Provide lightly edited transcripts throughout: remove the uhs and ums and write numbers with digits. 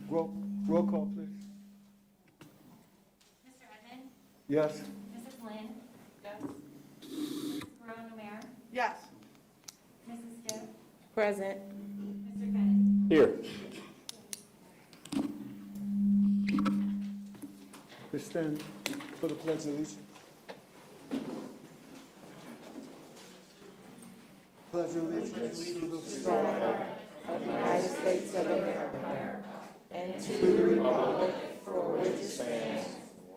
Roll call, please. Mr. Edmond? Yes. Mrs. Lynn? Yes. Mrs. Brown-O'Meara? Yes. Mrs. Gibb? Present. Mr. Bennett? Here. Please stand for the pledge of allegiance. Pledge of allegiance to the flag Of the United States of America and to the republic for which it stands,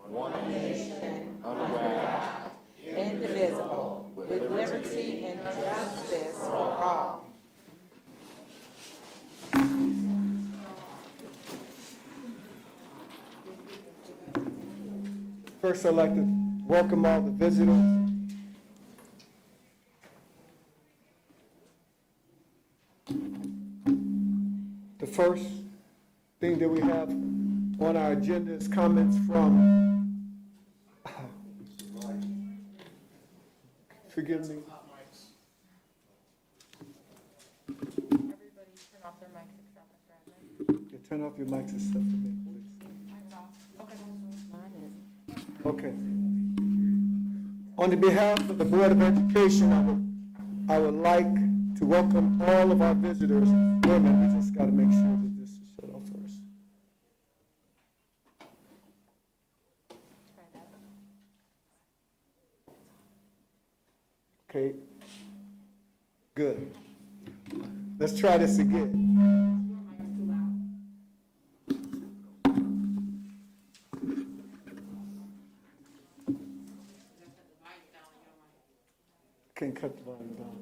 one nation, under God, indivisible, with liberty and justice for all. First, I'd like to welcome all the visitors. The first thing that we have on our agenda is comments from, forgive me. Everybody turn off their mics except Mr. Edmond. Yeah, turn off your mics except for me, please. Okay. Mine is. Okay. On the behalf of the Board of Education, I would like to welcome all of our visitors. Wait a minute, we just got to make sure that this is shut off first. Try that. Okay. Good. Let's try this again. Your mic is too loud. Can't cut the volume down.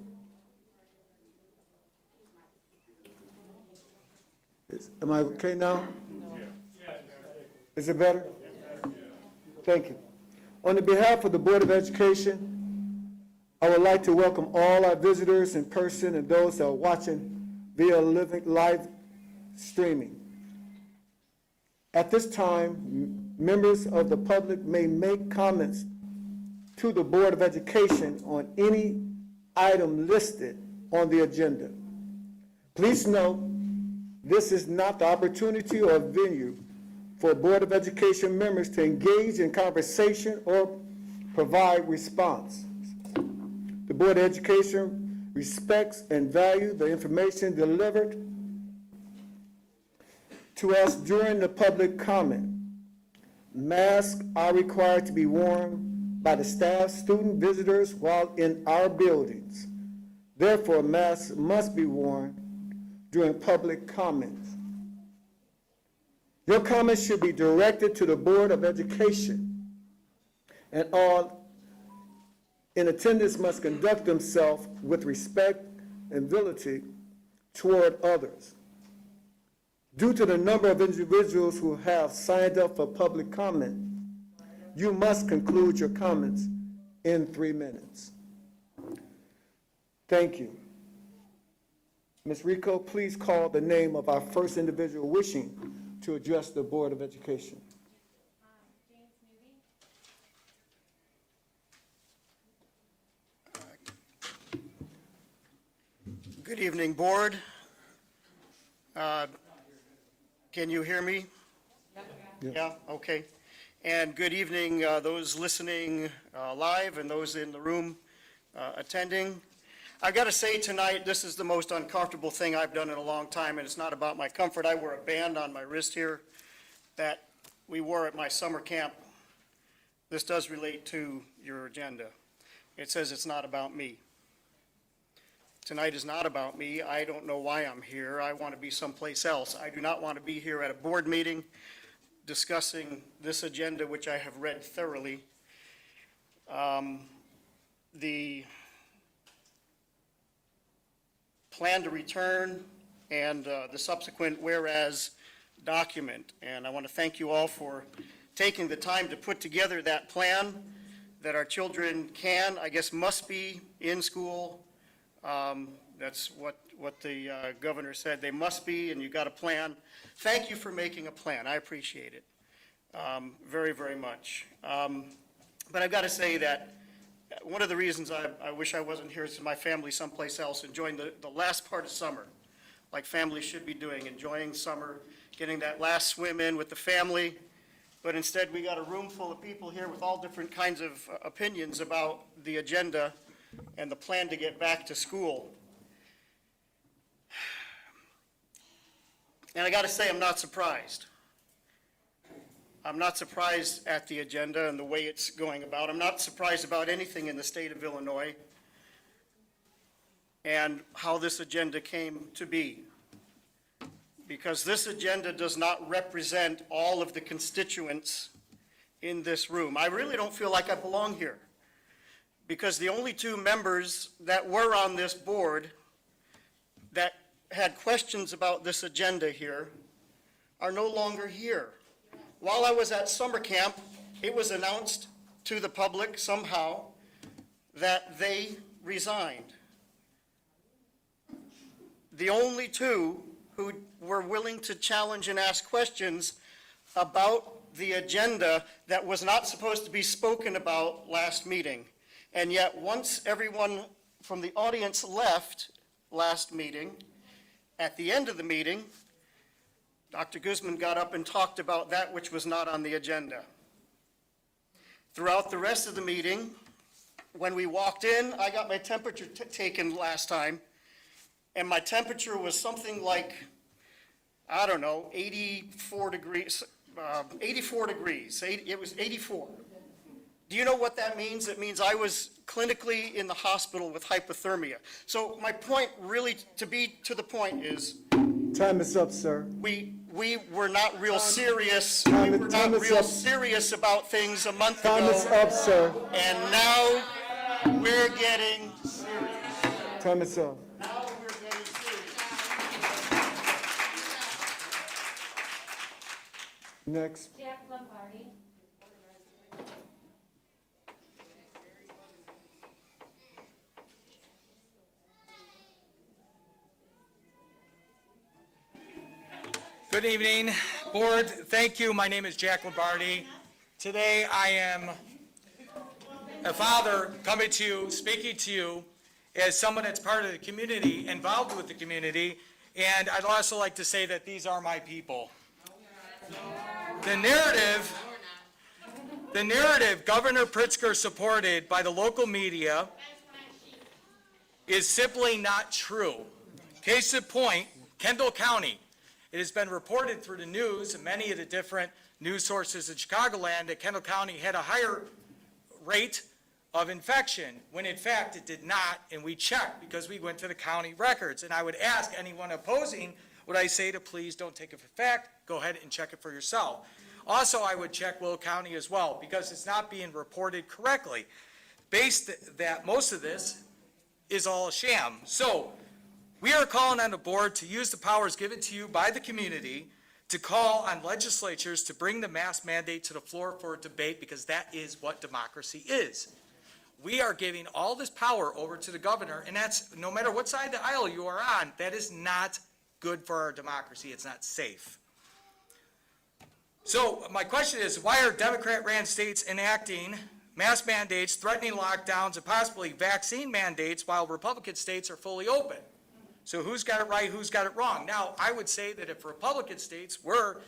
Am I okay now? Is it better? Thank you. On the behalf of the Board of Education, I would like to welcome all our visitors in person and those that are watching via live streaming. At this time, members of the public may make comments to the Board of Education on any item listed on the agenda. Please note, this is not the opportunity or venue for Board of Education members to engage in conversation or provide response. The Board of Education respects and values the information delivered to us during the public comment. Masks are required to be worn by the staff, student visitors while in our buildings. Therefore, masks must be worn during public comments. Your comments should be directed to the Board of Education, and all in attendance must conduct themselves with respect and civility toward others. Due to the number of individuals who have signed up for public comment, you must conclude your comments in 3 minutes. Thank you. Ms. Rico, please call the name of our first individual wishing to address the Board of Education. James Newby? Good evening, Board. Can you hear me? Yes. Yeah, okay. And good evening, those listening live and those in the room attending. I've got to say tonight, this is the most uncomfortable thing I've done in a long time, and it's not about my comfort. I wear a band on my wrist here that we wore at my summer camp. This does relate to your agenda. It says it's not about me. Tonight is not about me. I don't know why I'm here. I want to be someplace else. I do not want to be here at a board meeting discussing this agenda, which I have read thoroughly. The plan to return and the subsequent whereas document. And I want to thank you all for taking the time to put together that plan that our children can, I guess, must be in school. That's what the governor said. They must be, and you got a plan. Thank you for making a plan. I appreciate it very, very much. But I've got to say that one of the reasons I wish I wasn't here is my family someplace else enjoying the last part of summer. like families should be doing, enjoying summer, getting that last swim in with the family. But instead, we got a room full of people here with all different kinds of opinions about the agenda and the plan to get back to school. And I got to say, I'm not surprised. I'm not surprised at the agenda and the way it's going about. I'm not surprised about anything in the state of Illinois and how this agenda came to be. Because this agenda does not represent all of the constituents in this room. I really don't feel like I belong here. Because the only two members that were on this board that had questions about this agenda here are no longer here. While I was at summer camp, it was announced to the public somehow that they resigned. The only two who were willing to challenge and ask questions about the agenda that was not supposed to be spoken about last meeting. And yet, once everyone from the audience left last meeting, at the end of the meeting, Dr. Guzman got up and talked about that which was not on the agenda. Throughout the rest of the meeting, when we walked in, I got my temperature taken last time, and my temperature was something like, I don't know, 84 degrees. It was 84. Do you know what that means? It means I was clinically in the hospital with hypothermia. So my point, really, to be to the point, is Time is up, sir. we were not real serious. Time We is- were time not is real up. serious about things a month Time is ago, up, sir. and now we're getting Time is up. now we're getting serious. Next. Jack Lombardi. Good evening, Board. Thank you. My name is Jack Lombardi. Today I am a father coming to you, speaking to you as someone that's part of the community, involved with the community, and I'd also like to say that these are my people. The narrative Governor Pritzker supported by the local media is simply not true. Case in point, Kendall County. It has been reported through the news and many of the different news sources in Chicagoland that Kendall County had a higher rate of infection, when in fact it did not, and we checked because we went to the county records. And I would ask anyone opposing what I say to please don't take it for fact, go ahead and check it for yourself. Also, I would check Will County as well, because it's not being reported correctly. Based that most of this is all a sham. So, we are calling on the board to use the powers given to you by the community to call on legislatures to bring the mask mandate to the floor for a debate, because that is what democracy is. We are giving all this power over to the governor, and that's, no matter what side of the aisle you are on, that is not good for our democracy. It's not safe. So my question is, why are Democrat-ran states enacting mask mandates, threatening lockdowns, and possibly vaccine mandates, while Republican states are fully open? So who's got it right, who's got it wrong? Now, I would say that if Republican states were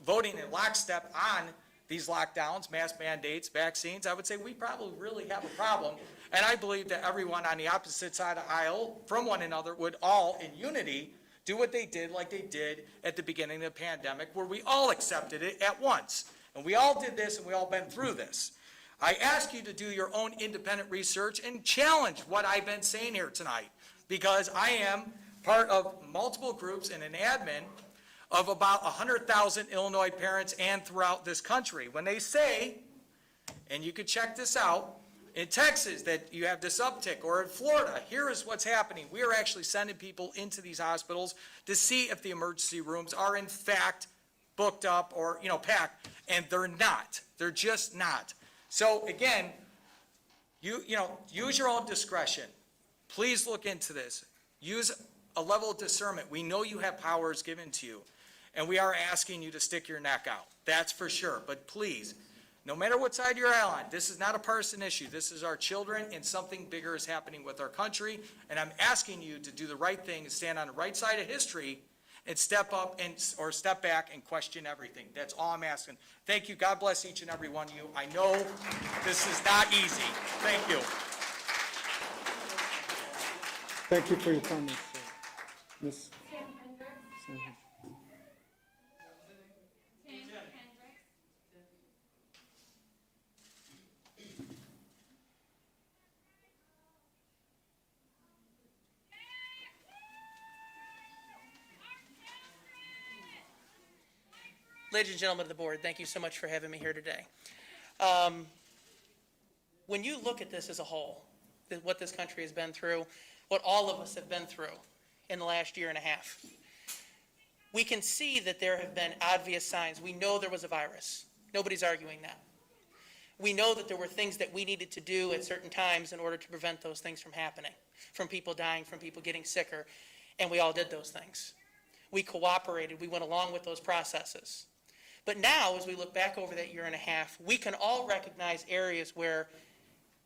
voting in lockstep on these lockdowns, mask mandates, vaccines, I would say we probably really have a problem. And I believe that everyone on the opposite side of the aisle from one another would all, in unity, do what they did like they did at the beginning of the pandemic, where we all accepted it at once. And we all did this, and we all been through this. I ask you to do your own independent research and challenge what I've been saying here tonight, because I am part of multiple groups and an admin of about 100,000 Illinois parents and throughout this country. When they say, and you can check this out, in Texas that you have this uptick, or in Florida, here is what's happening. We are actually sending people into these hospitals to see if the emergency rooms are in fact booked up or, packed, and they're not. They're just not. So again, use your own discretion. Please look into this. Use a level of discernment. We know you have powers given to you, and we are asking you to stick your neck out. That's for sure. But please, No matter what side you're on, this is not a partisan issue. This is our children, and something bigger is happening with our country. And I'm asking you to do the right thing and stand on the right side of history and step up or step back and question everything. That's all I'm asking. Thank you. God bless each and every one of you. I know this is not easy. Thank you. Thank you for your comments, sir. Ms. Tim Hendricks. Tim Hendricks. Ladies and gentlemen of the board, thank you so much for having me here today. When you look at this as a whole, what this country has been through, what all of us have been through in the last year and a half, we can see that there have been obvious signs. We know there was a virus. Nobody's arguing that. We know that there were things that we needed to do at certain times in order to prevent those things from happening, from people dying, from people getting sicker, and we all did those things. We cooperated. We went along with those processes. But now, as we look back over that year and a half, we can all recognize areas where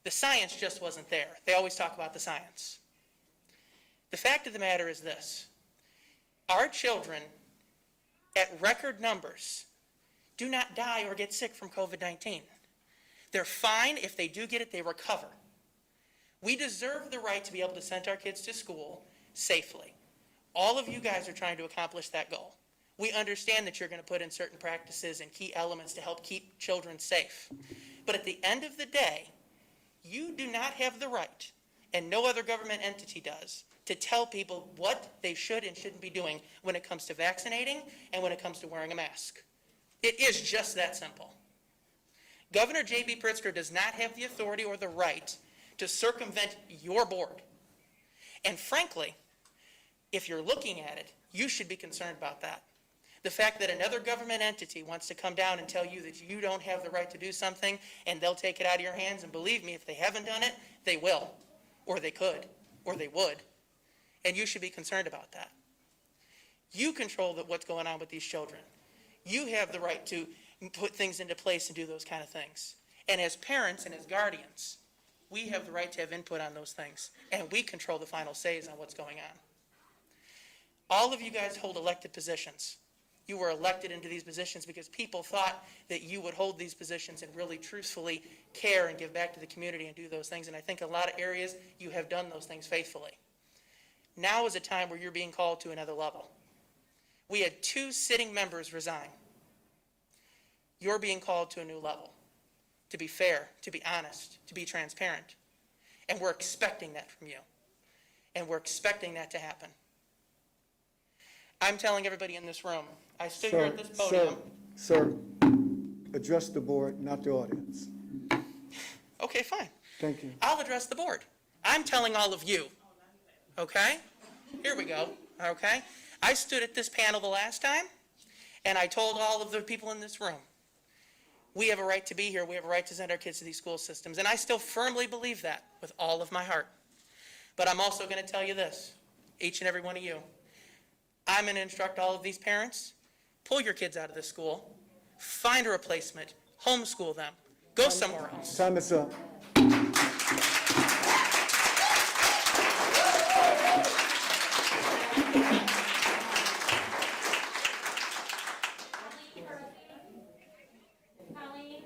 the science just wasn't there. They always talk about the science. The fact of the matter is this. Our children, at record numbers, do not die or get sick from COVID-19. They're fine. If they do get it, they recover. We deserve the right to be able to send our kids to school safely. All of you guys are trying to accomplish that goal. We understand that you're going to put in certain practices and key elements to help keep children safe. But at the end of the day, you do not have the right, and no other government entity does, to tell people what they should and shouldn't be doing when it comes to vaccinating and when it comes to wearing a mask. It is just that simple. Governor J.B. Pritzker does not have the authority or the right to circumvent your board. And frankly, if you're looking at it, you should be concerned about that. The fact that another government entity wants to come down and tell you that you don't have the right to do something and they'll take it out of your hands, and believe me, if they haven't done it, they will, or they could, or they would. And you should be concerned about that. You control what's going on with these children. You have the right to put things into place and do those kind of things. And as parents and as guardians, we have the right to have input on those things, and we control the final says on what's going on. All of you guys hold elected positions. You were elected into these positions because people thought that you would hold these positions and really truthfully care and give back to the community and do those things. And I think in a lot of areas you have done those things faithfully. Now is a time where you're being called to another level. We had 2 sitting members resign. You're being called to a new level, to be fair, to be honest, to be transparent. And we're expecting that from you. And we're expecting that to happen. I'm telling everybody in this room, I stood here at this podium. Sir, address the board, not the audience. Okay, fine. Thank you. I'll address the board. I'm telling all of you, okay? Here we go, okay? I stood at this panel the last time, and I told all of the people in this room, we have a right to be here. We have a right to send our kids to these school systems. And I still firmly believe that with all of my heart. But I'm also going to tell you this, each and every one of you. I'm going to instruct all of these parents, pull your kids out of this school, find a replacement, homeschool them, go somewhere else. Time is up. Colleen?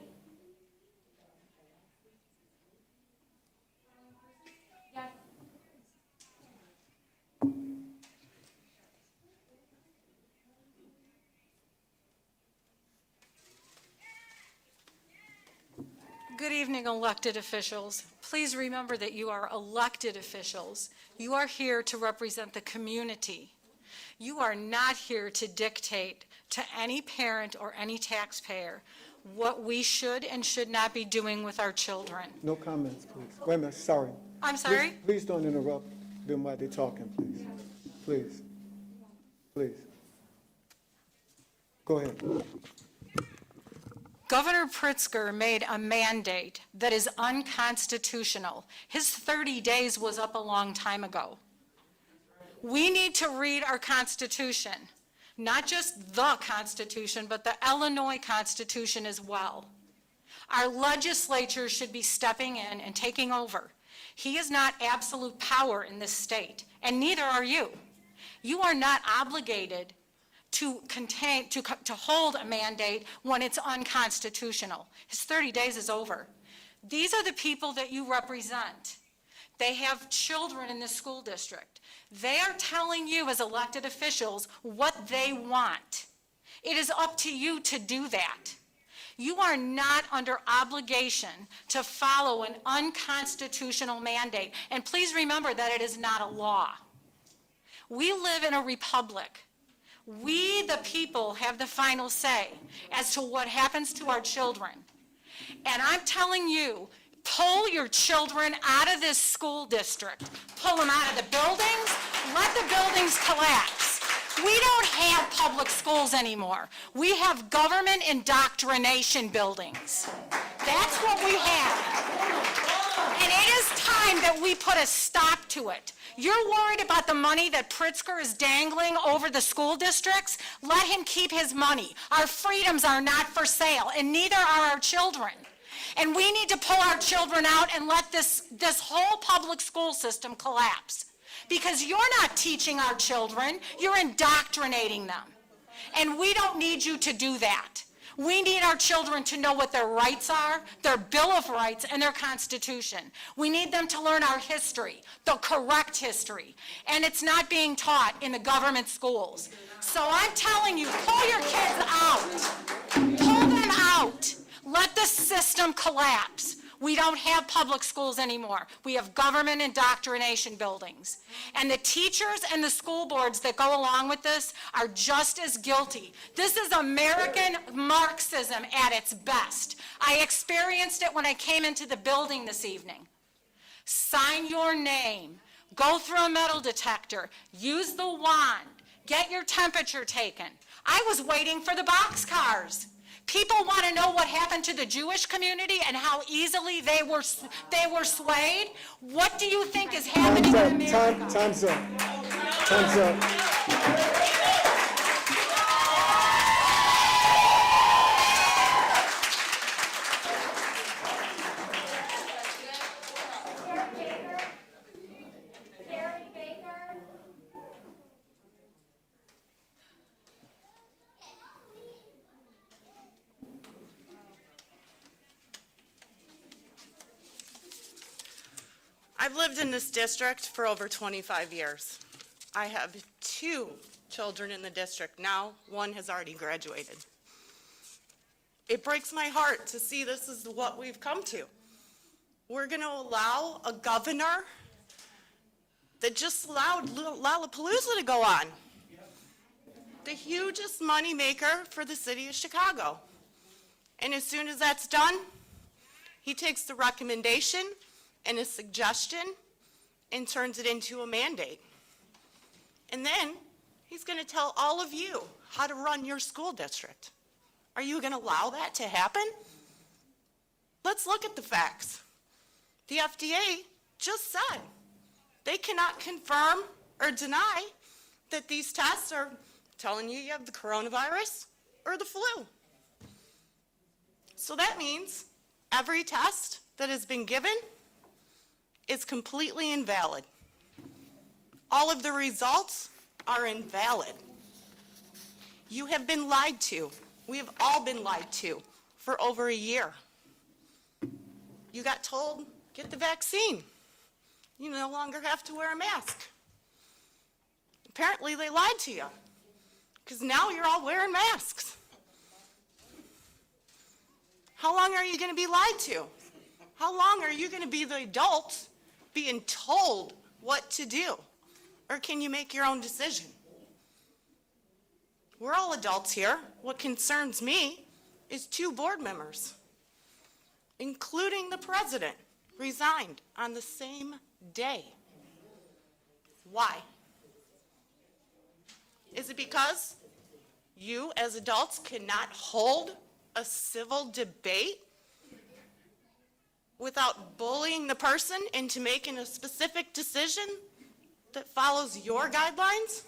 Yes. Good evening, elected officials. Please remember that you are elected officials. You are here to represent the community. You are not here to dictate to any parent or any taxpayer what we should and should not be doing with our children. No comments, please. Wait a minute, sorry. I'm sorry? Please don't interrupt them while they're talking, please. Please. Please. Go ahead. Governor Pritzker made a mandate that is unconstitutional. His 30 days was up a long time ago. We need to read our Constitution, not just the Constitution, but the Illinois Constitution as well. Our legislature should be stepping in and taking over. He is not absolute power in this state, and neither are you. You are not obligated to hold a mandate when it's unconstitutional. His 30 days is over. These are the people that you represent. They have children in the school district. They are telling you as elected officials what they want. It is up to you to do that. You are not under obligation to follow an unconstitutional mandate. And please remember that it is not a law. We live in a republic. We, the people, have the final say as to what happens to our children. And I'm telling you, pull your children out of this school district. Pull them out of the buildings. Let the buildings collapse. We don't have public schools anymore. We have government indoctrination buildings. That's what we have. And it is time that we put a stop to it. You're worried about the money that Pritzker is dangling over the school districts? Let him keep his money. Our freedoms are not for sale, and neither are our children. And we need to pull our children out and let this whole public school system collapse. Because you're not teaching our children, you're indoctrinating them. And we don't need you to do that. We need our children to know what their rights are, their Bill of Rights, and their Constitution. We need them to learn our history, the correct history. And it's not being taught in the government schools. So I'm telling you, pull your kids out. Pull them out. Let the system collapse. We don't have public schools anymore. We have government indoctrination buildings. And the teachers and the school boards that go along with this are just as guilty. This is American Marxism at its best. I experienced it when I came into the building this evening. Sign your name, go through a metal detector, use the wand, get your temperature taken. I was waiting for the boxcars. People want to know what happened to the Jewish community and how easily they were swayed. What do you think is happening in America? Time's up. Time's up. I've lived in this district for over 25 years. I have 2 children in the district. Now, 1 has already graduated. It breaks my heart to see this is what we've come to. We're going to allow a governor that just allowed Lollapalooza to go on. The hugest moneymaker for the city of Chicago. And as soon as that's done, he takes the recommendation and a suggestion and turns it into a mandate. And then he's going to tell all of you how to run your school district. Are you going to allow that to happen? Let's look at the facts. The FDA just said they cannot confirm or deny that these tests are telling you have the coronavirus or the flu. So that means every test that has been given is completely invalid. All of the results are invalid. You have been lied to. We have all been lied to for over a year. You got told, get the vaccine. You no longer have to wear a mask. Apparently they lied to you, because now you're all wearing masks. How long are you going to be lied to? How long are you going to be the adults being told what to do? Or can you make your own decision? We're all adults here. What concerns me is 2 board members, including the president, resigned on the same day. Why? Is it because you as adults cannot hold a civil debate without bullying the person into making a specific decision that follows your guidelines?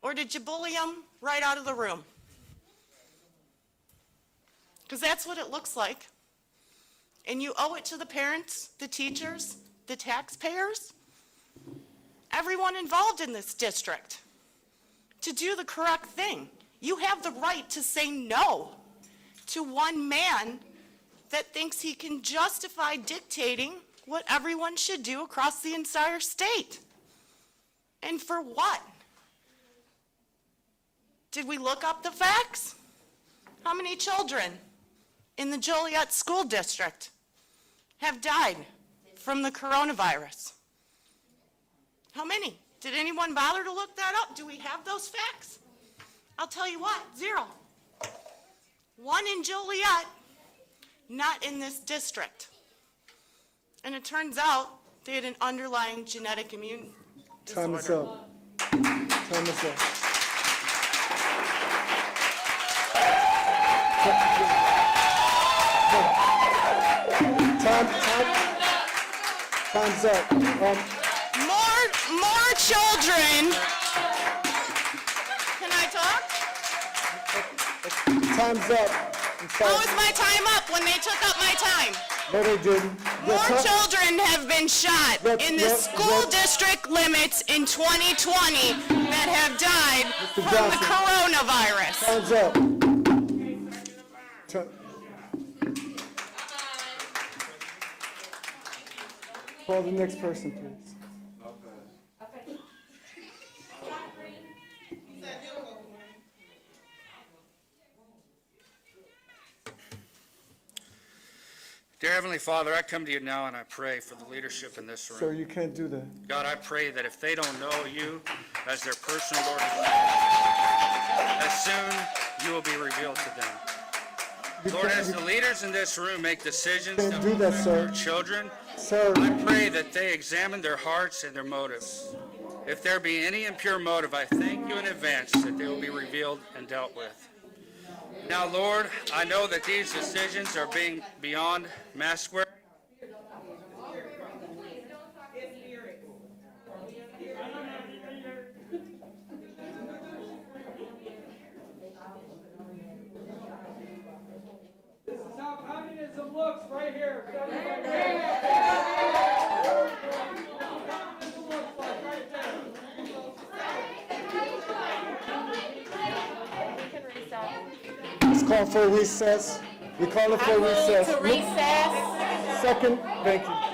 Or did you bully them right out of the room? because that's what it looks like. And you owe it to the parents, the teachers, the taxpayers, everyone involved in this district to do the correct thing. You have the right to say no to one man that thinks he can justify dictating what everyone should do across the entire state. And for what? Did we look up the facts? How many children in the Joliet School District have died from the coronavirus? How many? Did anyone bother to look that up? Do we have those facts? I'll tell you what, 0. 1 in Joliet, not in this district. And it turns out they had an underlying genetic immune Time is disorder. up. Time is up. Time's up. More children. Can I talk? Time's up. I'm sorry. How was my time up when they took up my time? No, they didn't. Your More ti- children have been shot in the school district limits in 2020 that have died Mr. from the Johnson. coronavirus. Time's up. Call the next person, please. Dear Heavenly Father, I come to you now and I pray for the leadership in this Sir, room. you can't do that. God, I pray that if they don't know you as their personal Lord and Savior, that soon you will be revealed to them. Lord, as the leaders in this room make decisions Can't to do that, affect sir. our children, Sir, I pray that they examine their hearts and their motives. If there be any impure motive, I thank you in advance that they will be revealed and dealt with. Now, Lord, I know that these decisions are being beyond mask wearing. This is how communism looks right here. let's call for a recess. We call it for a recess. To recess. Second, thank you.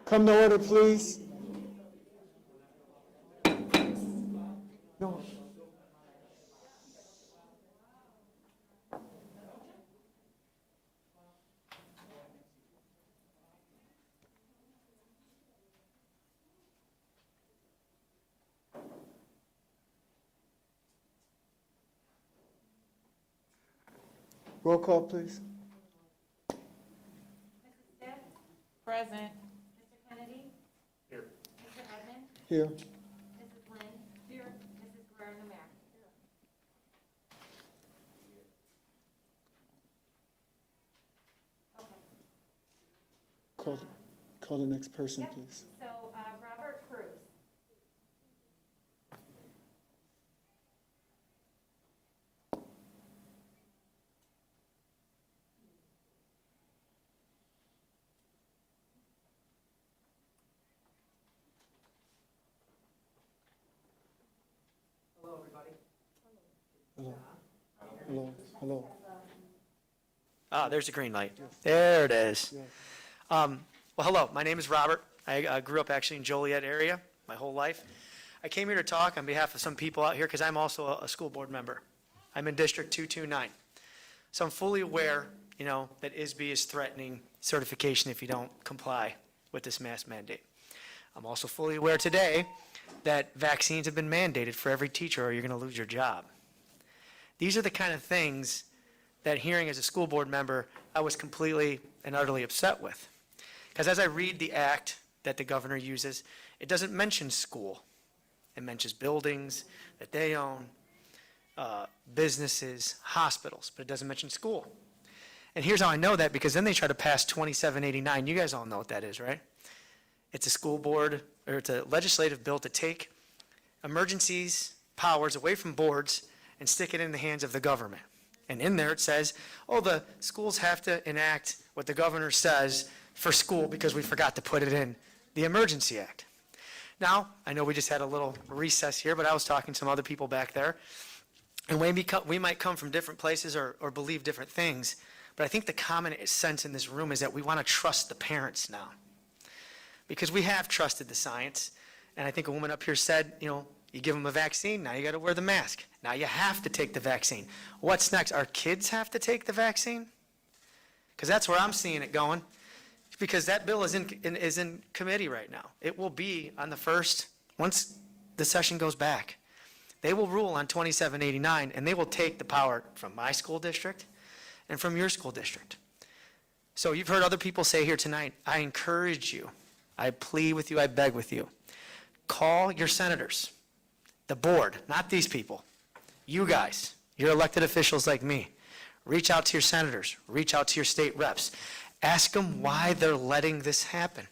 Come to order, please. No. Roll call, please. Mrs. Stitt? Present. Mr. Kennedy? Here. Mr. Edmund? Here. Mrs. Lynn? Here. Mrs. Guerrero, the mayor? Okay. Call the next person, please. So, Robert Cruz. Hello, hello. Ah, there's the green light. There it is. Well, hello, my name is Robert. I grew up actually in Joliet area my whole life. I came here to talk on behalf of some people out here because I'm also a school board member. I'm in District 229. So I'm fully aware, that ISB is threatening certification if you don't comply with this mask mandate. I'm also fully aware today that vaccines have been mandated for every teacher or you're going to lose your job. These are the kind of things that hearing as a school board member, I was completely and utterly upset with. Because as I read the act that the governor uses, it doesn't mention school. It mentions buildings that they own, businesses, hospitals, but it doesn't mention school. And here's how I know that, because then they try to pass 2789. You guys all know what that is, right? It's a school board, or it's a legislative bill to take emergencies powers away from boards and stick it in the hands of the government. And in there it says, the schools have to enact what the governor says for school because we forgot to put it in the Emergency Act. Now, I know we just had a little recess here, but I was talking to some other people back there, and we might come from different places or believe different things, but I think the common sense in this room is that we want to trust the parents now. Because we have trusted the science, and I think a woman up here said, you give them a vaccine, now you got to wear the mask. Now you have to take the vaccine. What's next? Our kids have to take the vaccine? Because that's where I'm seeing it going. Because that bill is in committee right now. It will be on the first, once the session goes back. They will rule on 2789, and they will take the power from my school district and from your school district. So you've heard other people say here tonight, I encourage you, I plead with you, I beg with you, call your senators, the board, not these people. You guys, you're elected officials like me. Reach out to your senators, reach out to your state reps. Ask them why they're letting this happen.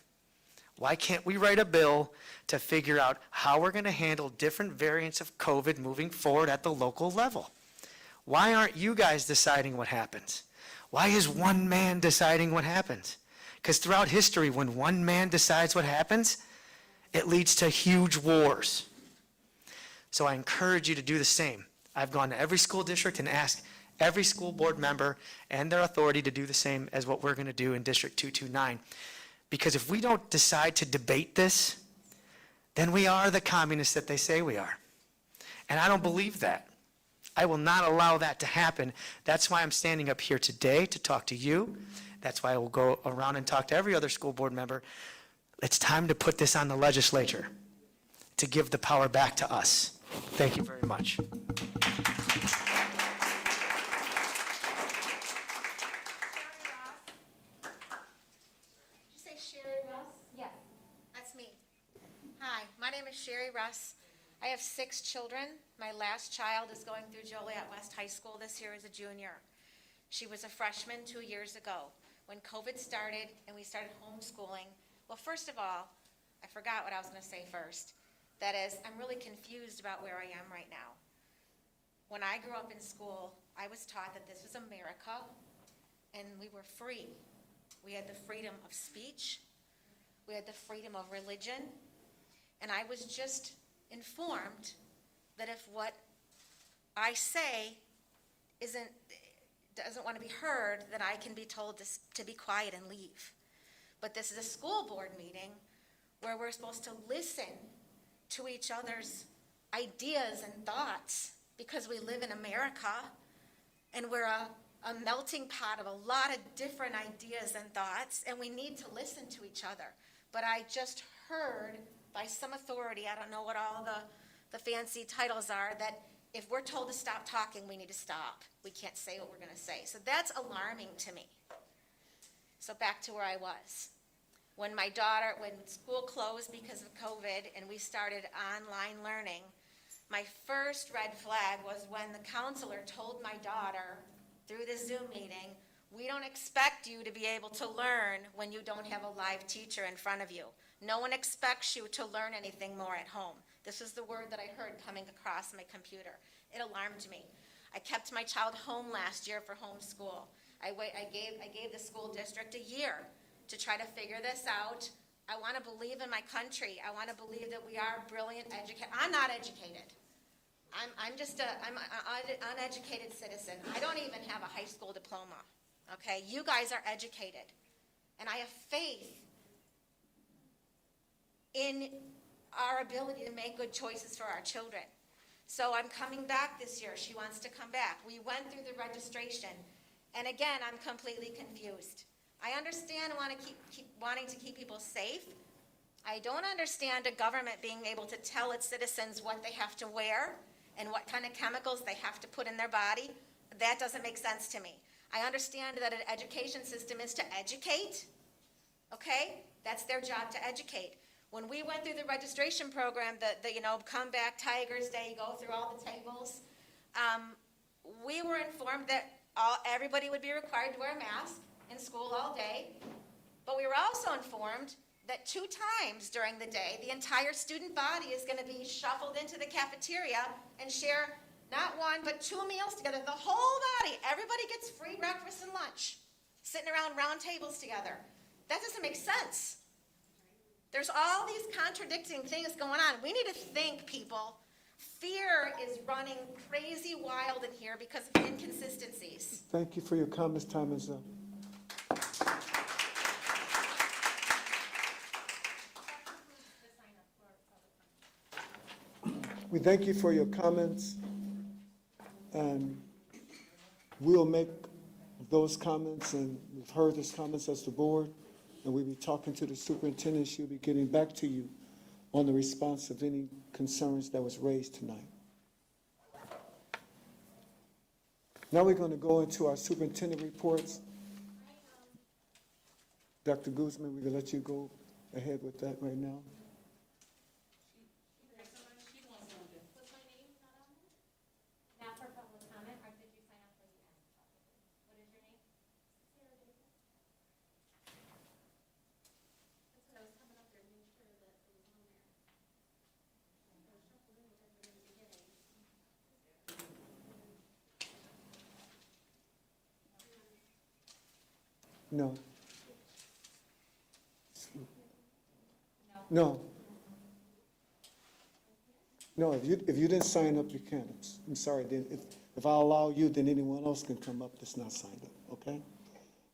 Why can't we write a bill to figure out how we're going to handle different variants of COVID moving forward at the local level? Why aren't you guys deciding what happens? Why is one man deciding what happens? Because throughout history, when one man decides what happens, it leads to huge wars. So I encourage you to do the same. I've gone to every school district and asked every school board member and their authority to do the same as what we're going to do in District 229. Because if we don't decide to debate this, then we are the communists that they say we are. And I don't believe that. I will not allow that to happen. That's why I'm standing up here today to talk to you. That's why I will go around and talk to every other school board member. It's time to put this on the legislature, to give the power back to us. Thank you very much. Did you say Sherry Russ? Yes. That's me. Hi, my name is Sherry Russ. I have 6 children. My last child is going through Joliet West High School this year as a junior. She was a freshman 2 years ago when COVID started and we started homeschooling. Well, first of all, I forgot what I was going to say first. That is, I'm really confused about where I am right now. When I grew up in school, I was taught that this was America and we were free. We had the freedom of speech. We had the freedom of religion. And I was just informed that if what I say doesn't want to be heard, that I can be told to be quiet and leave. But this is a school board meeting where we're supposed to listen to each other's ideas and thoughts because we live in America and we're a melting pot of a lot of different ideas and thoughts, and we need to listen to each other. But I just heard by some authority, I don't know what all the fancy titles are, that if we're told to stop talking, we need to stop. We can't say what we're going to say. So that's alarming to me. So back to where I was. When school closed because of COVID and we started online learning, my first red flag was when the counselor told my daughter through the Zoom meeting, we don't expect you to be able to learn when you don't have a live teacher in front of you. No one expects you to learn anything more at home. This is the word that I heard coming across my computer. It alarmed me. I kept my child home last year for homeschool. I gave the school district a year to try to figure this out. I want to believe in my country. I want to believe that we are brilliant educators. I'm not educated. I'm an uneducated citizen. I don't even have a high school diploma. Okay, you guys are educated. And I have faith in our ability to make good choices for our children. So I'm coming back this year. She wants to come back. We went through the registration. And again, I'm completely confused. I understand wanting to keep people safe. I don't understand a government being able to tell its citizens what they have to wear and what kind of chemicals they have to put in their body. That doesn't make sense to me. I understand that an education system is to educate, okay? That's their job, to educate. When we went through the registration program, Come Back Tigers Day, go through all the tables, we were informed that everybody would be required to wear a mask in school all day, but we were also informed that 2 times during the day, the entire student body is going to be shuffled into the cafeteria and share not 1, but 2 meals together. The whole body, everybody gets free breakfast and lunch, sitting around round tables together. That doesn't make sense. There's all these contradicting things going on. We need to think, people. Fear is running crazy wild in here because of inconsistencies. Thank you for your comments. Time is up. We thank you for your comments, and we'll make those comments, and we've heard those comments as the board, and we'll be talking to the superintendent. She'll be getting back to you on the response of any concerns that was raised tonight. Now we're going to go into our superintendent reports. Dr. Guzman, we're going to let you go ahead with that right now. Not for public comment, or did you sign up for the end? What is your name? That's what I was coming up there to make sure that it was on there. I was shuffled in with everybody in the beginning. No. No. No, if you didn't sign up, you can't. I'm sorry, then if I allow you, then anyone else can come up that's not signed up, okay?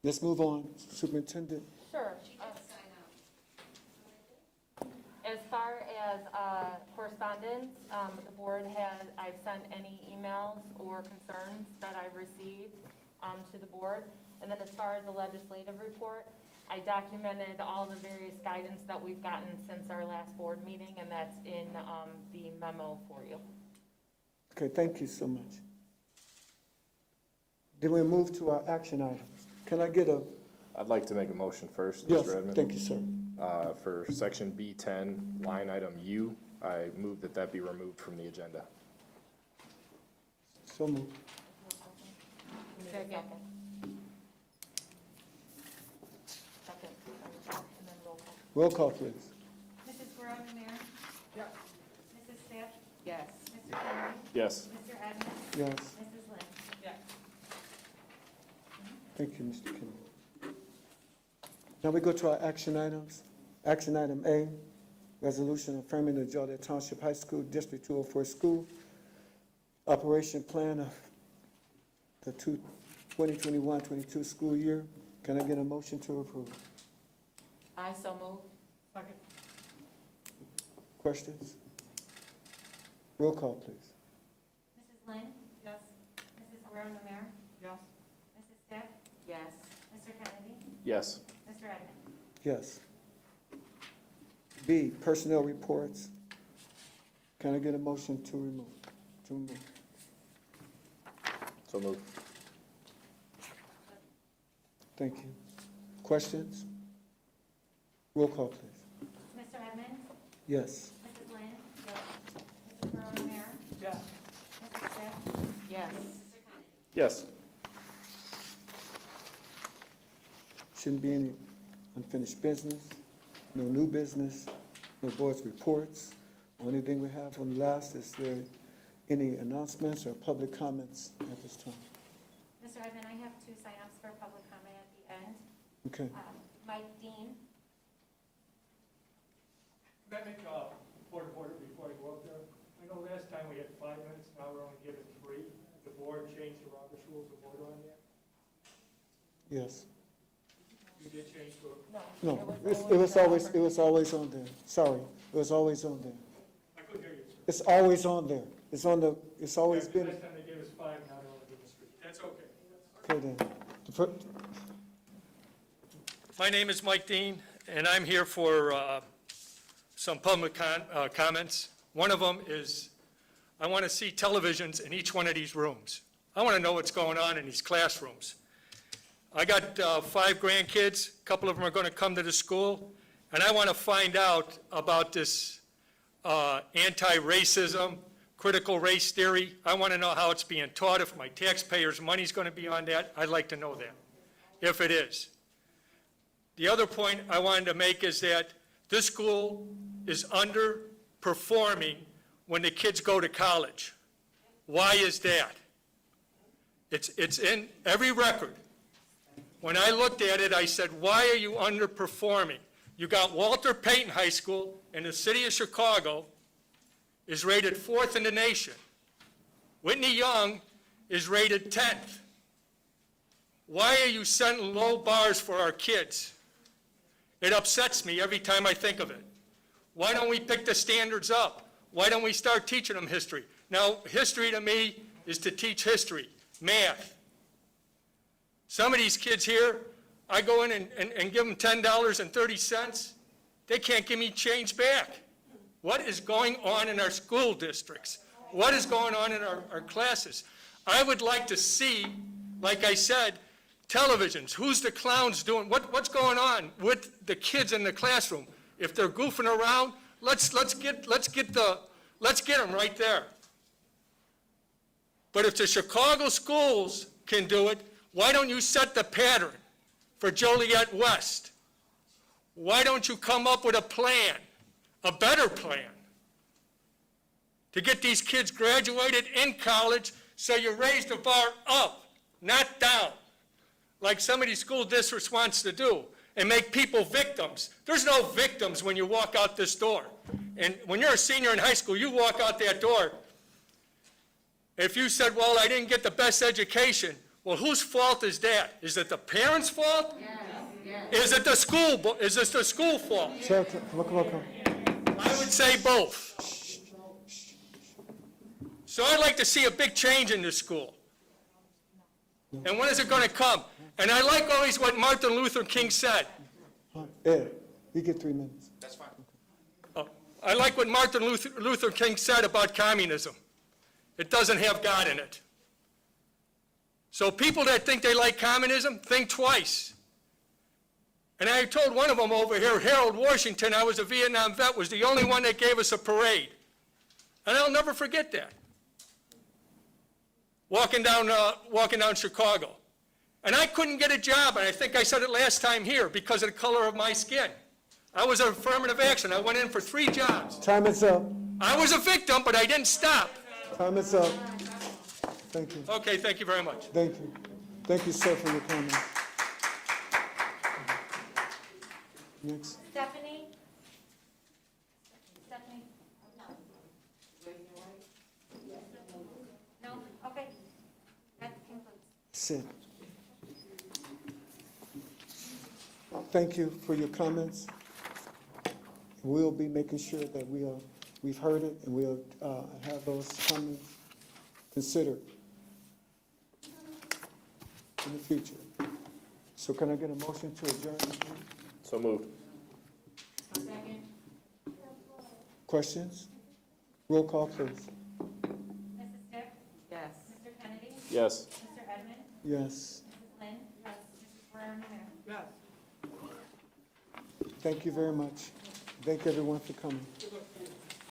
Let's move on. Superintendent? Sure. As far as correspondence, the board I've sent any emails or concerns that I've received to the board. And then as far as the legislative report, I documented all the various guidance that we've gotten since our last board meeting, and that's in the memo for you. Okay, thank you so much. Then we move to our action items. Can I get a? I'd like to make a motion first, Yes, Mr. Edmund. thank you, sir. For section B10, line item U, I move that be removed from the agenda. So moved. Second. And then roll call. Roll call, please. Mrs. Guerrero, Mayor? Yes. Mrs. Smith? Yes. Mr. Henry? Yes. Mr. Edmonds? Yes, Mrs. Lynn? Yeah. thank you, Mr. Kimball. Now we go to our action items. Action item A, resolution affirming the Joliet Township High School District 204 School Operation Plan of the 2021-22 school year. Can I get a motion to approve? I so move. Questions? Roll call, please. Mrs. Lynn? Yes. Mrs. Guerrero Namir? Yes. Mrs. Stiff? Yes. Mr. Kennedy? Yes. Mr. Edmund? Yes. B, personnel reports. Can I get a motion to remove? To remove. So moved. Thank you. Questions? Roll call, please. Mr. Edmund? Yes. Mrs. Lynn? Yes. Mrs. Guerrero Namir? Yes. Mrs. Stiff? Yes. Mr. Kennedy? Yes. Shouldn't be any unfinished business, no new business, no board's reports. Only thing we have on the last is there any announcements or public comments at this time? Mr. Edmund, I have 2 sign-ups for public comment at the end. Okay. Mike Dean. Can I make a point of order before I go up there? I know last time we had 5 minutes, now we're only given 3. The board changed the Robert's Rules of Order on that? Yes. You did change to it? No, it was always on there. Sorry, it was always on there. I couldn't hear you, sir. It's always on there. It's on the, it's always Yeah, been, last time they gave us 5, now they're only giving us 3. That's okay. okay then. The fir- My name is Mike Dean, and I'm here for some public comments. One of them is, I want to see televisions in each one of these rooms. I want to know what's going on in these classrooms. I got 5 grandkids, a couple of them are going to come to the school, and I want to find out about this anti-racism, critical race theory. I want to know how it's being taught, if my taxpayers' money's going to be on that. I'd like to know that, if it is. The other point I wanted to make is that this school is underperforming when the kids go to college. Why is that? It's in every record. When I looked at it, I said, why are you underperforming? You got Walter Payton High School in the city of Chicago is rated 4th in the nation. Whitney Young is rated 10th. Why are you setting low bars for our kids? It upsets me every time I think of it. Why don't we pick the standards up? Why don't we start teaching them history? Now, history to me is to teach history, math. Some of these kids here, I go in and give them $10.30. They can't give me change back. What is going on in our school districts? What is going on in our classes? I would like to see, like I said, televisions. Who's the clowns doing? What's going on with the kids in the classroom? If they're goofing around, let's get them right there. But if the Chicago schools can do it, why don't you set the pattern for Joliet West? Why don't you come up with a plan, a better plan, to get these kids graduated in college so you raise the bar up, not down, like some of these school districts wants to do, and make people victims. There's no victims when you walk out this door. And when you're a senior in high school, you walk out that door. If you said, well, I didn't get the best education, well, whose fault is that? Is it the parents' fault? Yes. Is it the school? Is this the school fault? Sir, come on. I would say both. So I'd like to see a big change in this school. And when is it going to come? And I like always what Martin Luther King said. Ed, you get 3 minutes. That's fine. I like what Martin Luther King said about communism. It doesn't have God in it. So people that think they like communism, think twice. And I told one of them over here, Harold Washington, I was a Vietnam vet, was the only one that gave us a parade. And I'll never forget that. Walking down Chicago. And I couldn't get a job, and I think I said it last time here, because of the color of my skin. I was an affirmative action. I went in for 3 jobs. Time is up. I was a victim, but I didn't stop. Time is up. Thank you. Okay, thank you very much. Thank you. Thank you, sir, for your comments. Next. Stephanie? No? Okay. That concludes. Sit. Thank you for your comments. We'll be making sure that we've heard it, and we'll have those comments considered in the future. So can I get a motion to adjourn? So moved. Questions? Roll call, please. Mrs. Stick? Yes. Mr. Kennedy? Yes. Mr. Edmund? Yes. Mrs. Lynn? Yes. Mrs. Guerrero? Thank you very much. Thank everyone for coming.